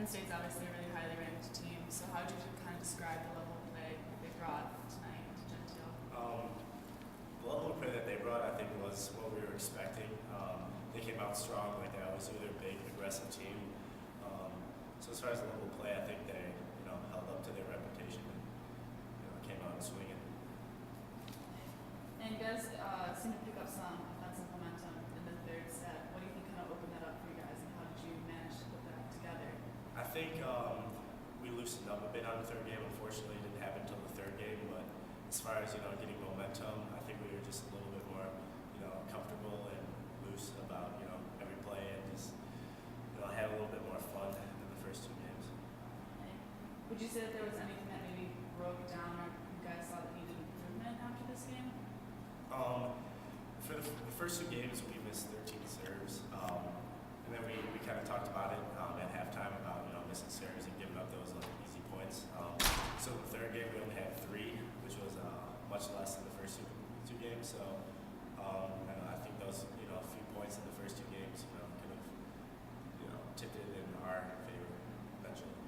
Penn State's obviously a really highly ranked team, so how would you kind of describe the level of play they brought tonight to Gentile? The level of play that they brought, I think, was what we were expecting. They came out strong, like they always do. They're a big, aggressive team. So as far as the level of play, I think they, held up to their reputation and came out swinging. And you guys seem to pick up some offensive momentum in the third set. What do you think kind of opened that up for you guys, and how did you manage to put that together? I think we loosened up a bit on the third game. Unfortunately, it didn't happen until the third game. But as far as getting momentum, I think we were just a little bit more comfortable and loose about every play, and just had a little bit more fun than the first two games. Would you say that there was anything that maybe broke down, or you guys saw that needed improvement after this game? For the first two games, we missed 13 serves, and then we kind of talked about it at halftime about missing serves and giving up those easy points. So the third game, we only had 3, which was much less than the first two games. So and I think those a few points in the first 2 games could have tipped it in our favor eventually.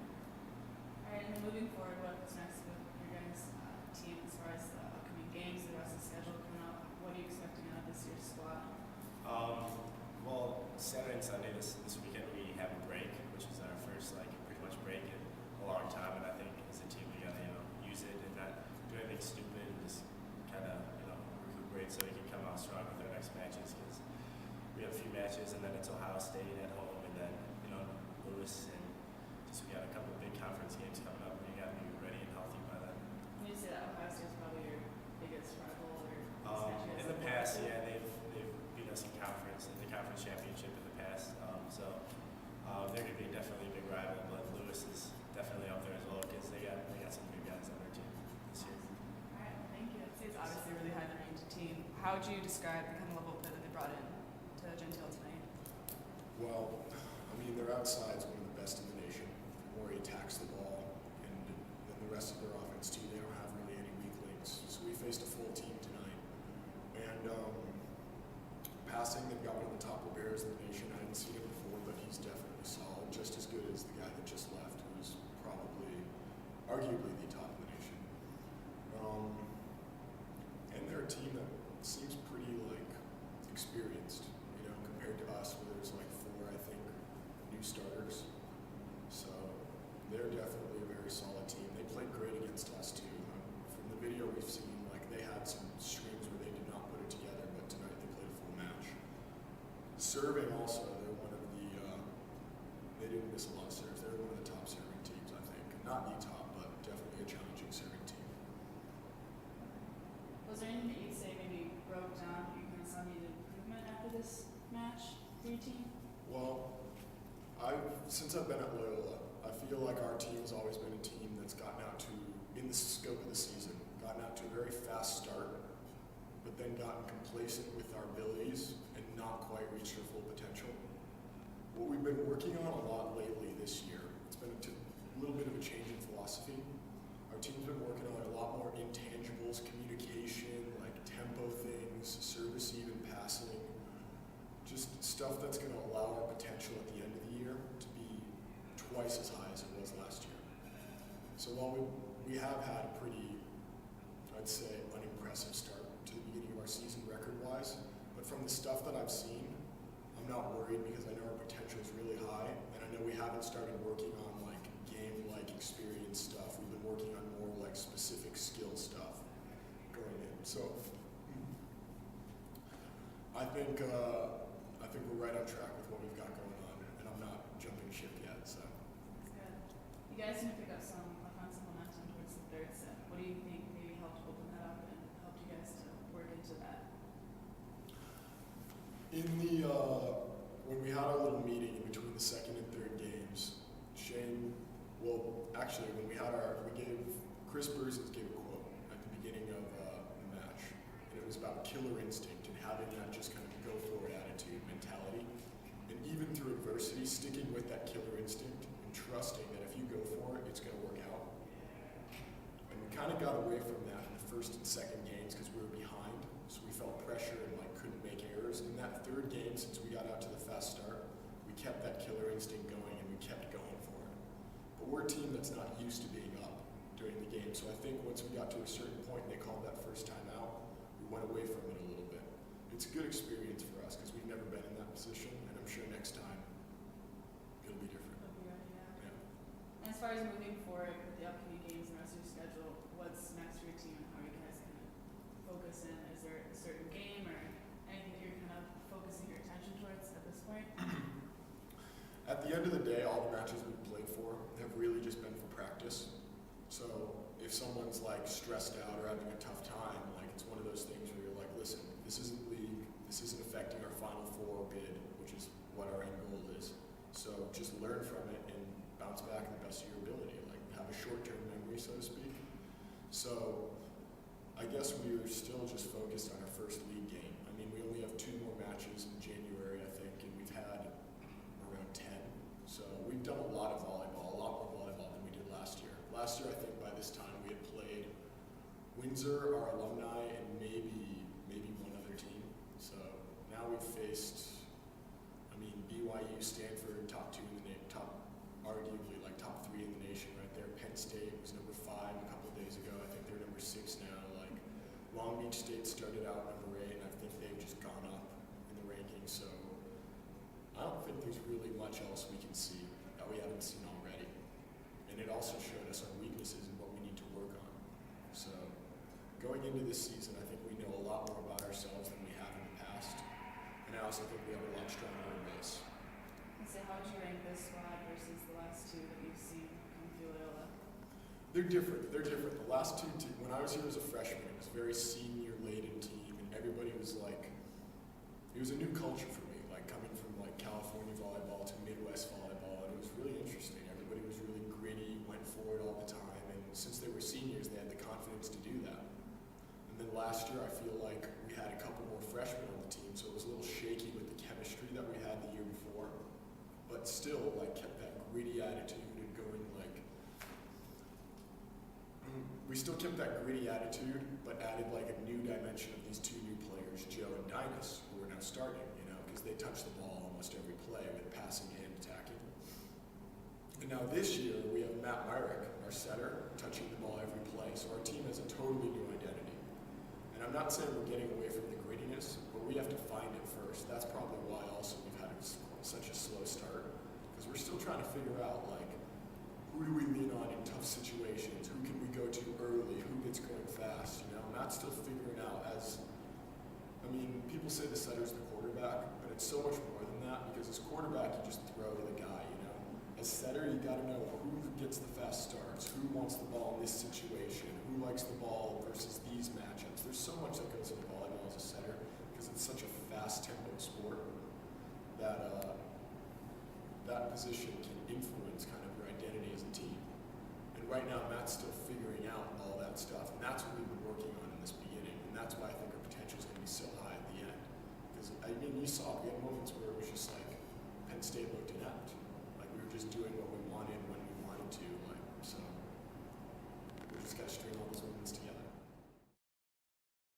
All right, and then moving forward, what's next with your guys' team as far as the upcoming games, the rest of the schedule coming up? What are you expecting out of this year's squad? Well, Saturday and Sunday this weekend we have a break, which is our first pretty much break in a long time, and I think as a team we gotta use it and not do anything stupid and just kind of recuperate so we can come out strong with our next matches, because we have a few matches and then it's Ohio State at home and then Lewis, and just we got a couple of big conference games coming up and you gotta be ready and healthy by then. Can you say that Ohio State's probably your biggest rival, or in the past, yeah, they've beat us in the conference championship in the past. So they're going to be definitely a big rival, but Lewis is definitely up there as well because they got some big guys on their team this year. All right, well, thank you. It's obviously a really highly ranked team. How would you describe the kind of level of play that they brought in to Gentile tonight? Well, I mean, their outside's one of the best in the nation. Maury attacks the ball, and then the rest of their offense too. They don't have really any weak links. So we faced a full team tonight, and passing, they've got one of the top Liberos in the nation. I hadn't seen it before, but he's definitely solid, just as good as the guy that just left, who's probably, arguably, the top in the nation. And they're a team that seems pretty experienced, compared to us, where there's 4, I think, new starters. So they're definitely a very solid team. They played great against us too. From the video we've seen, they had some streams where they did not put it together, but tonight they played a full match. Serving also, they're one of the, they didn't miss a lot of serves. They're one of the top serving teams, I think. Not the top, but definitely a challenging serving team. Was there anything that you'd say maybe broke down, you kind of saw needed improvement after this match for your team? Well, since I've been at Loyola, I feel like our team has always been a team that's gotten out to, in the scope of the season, gotten out to a very fast start, but then gotten complacent with our abilities and not quite reached our full potential. What we've been working on a lot lately this year, it's been a little bit of a change in philosophy. Our team's been working on a lot more intangibles, communication, tempo things, service, even passing, just stuff that's going to allow our potential at the end of the year to be twice as high as it was last year. So while we have had a pretty, I'd say, unimpressive start to the beginning of our season record-wise, but from the stuff that I've seen, I'm not worried because I know our potential is really high, and I know we haven't started working on game-like experience stuff. We've been working on more specific skill stuff going in. So I think we're right on track with what we've got going on, and I'm not jumping ship yet. So that's good. You guys seem to pick up some offensive momentum towards the third set. What do you think maybe helped open that up and helped you guys to work into that? In the when we had our little meeting in between the second and third games, Shane, when we gave Chris Burzins gave a quote at the beginning of the match, and it was about killer instinct and having that just kind of go forward attitude, mentality, and even through adversity, sticking with that killer instinct and trusting that if you go for it, it's going to work out. And we kind of got away from that in the first and second games because we were behind, so we felt pressure and couldn't make errors. In that third game, since we got out to the fast start, we kept that killer instinct going and we kept going for it. we're a team that's not used to being up during the game. So I think once we got to a certain point and they called that first time out, we went away from it a little bit. It's a good experience for us because we've never been in that position, and I'm sure next time it'll be different. That'd be right, yeah. Yeah. And as far as moving forward with the upcoming games and the rest of your schedule, what's next for your team and how are you guys going to focus in? Is there a certain game or anything that you're kind of focusing your attention towards at this point? At the end of the day, all the matches we've played for have really just been for practice. So if someone's like stressed out or having a tough time, like it's one of those things where you're like, listen, this isn't league, this isn't affecting our Final Four bid, which is what our end goal is. So just learn from it and bounce back in the best of your ability. Like have a short-term memory, so to speak. So I guess we're still just focused on our first league game. I mean, we only have 2 more matches in January, I think, and we've had around 10. So we've done a lot of volleyball, a lot more volleyball than we did last year. Last year, I think by this time we had played Windsor, our alumni, and maybe one other team. So now we've faced, I mean, BYU, Stanford, top 2 in the arguably like top 3 in the nation right there. Penn State was number 5 a couple of days ago. I think they're number 6 now. Like Long Beach State started out number 8, and I think they've just gone up in the rankings. So I don't think there's really much else we can see that we haven't seen already. And it also showed us our weaknesses and what we need to work on. So going into this season, I think we know a lot more about ourselves than we have in the past. And I also think we have a lot stronger base. And so how would you rank this squad versus the last 2 that you've seen come through Loyola? They're different. The last 2 teams, when I was here as a freshman, it was a very senior-laden team, and everybody was like, it was a new culture for me, like coming from like California volleyball to Midwest volleyball, and it was really interesting. Everybody was really gritty, went for it all the time, and since they were seniors, they had the confidence to do that. And then last year, I feel like we had a couple more freshmen on the team, so it was a little shaky with the chemistry that we had the year before, but still like kept that gritty attitude and going like, we still kept that gritty attitude, but added like a new dimension of these 2 new players, Joe and Dinas, who are now starting, because they touch the ball almost every play with passing and attacking. And now this year, we have Matt Myrick, our setter, touching the ball every play. So our team has a totally new identity. And I'm not saying we're getting away from the grittiness, but we have to find it first. That's probably why also we've had such a slow start, because we're still trying to figure out, like, who do we lean on in tough situations? Who can we go to early? Who gets going fast? Matt's still figuring out people say the setter's the quarterback, but it's so much more than that, because as quarterback, you just throw to the guy, As setter, you gotta know who gets the fast starts, who wants the ball in this situation, who likes the ball versus these matchups. There's so much that goes into volleyball as a setter, because it's such a fast-tempo sport that that position can influence kind of your identity as a team. And right now, Matt's still figuring out all that stuff, and that's what we've been working on in this beginning, and that's why I think our potential is going to be so high at the end. Because, you saw we had more than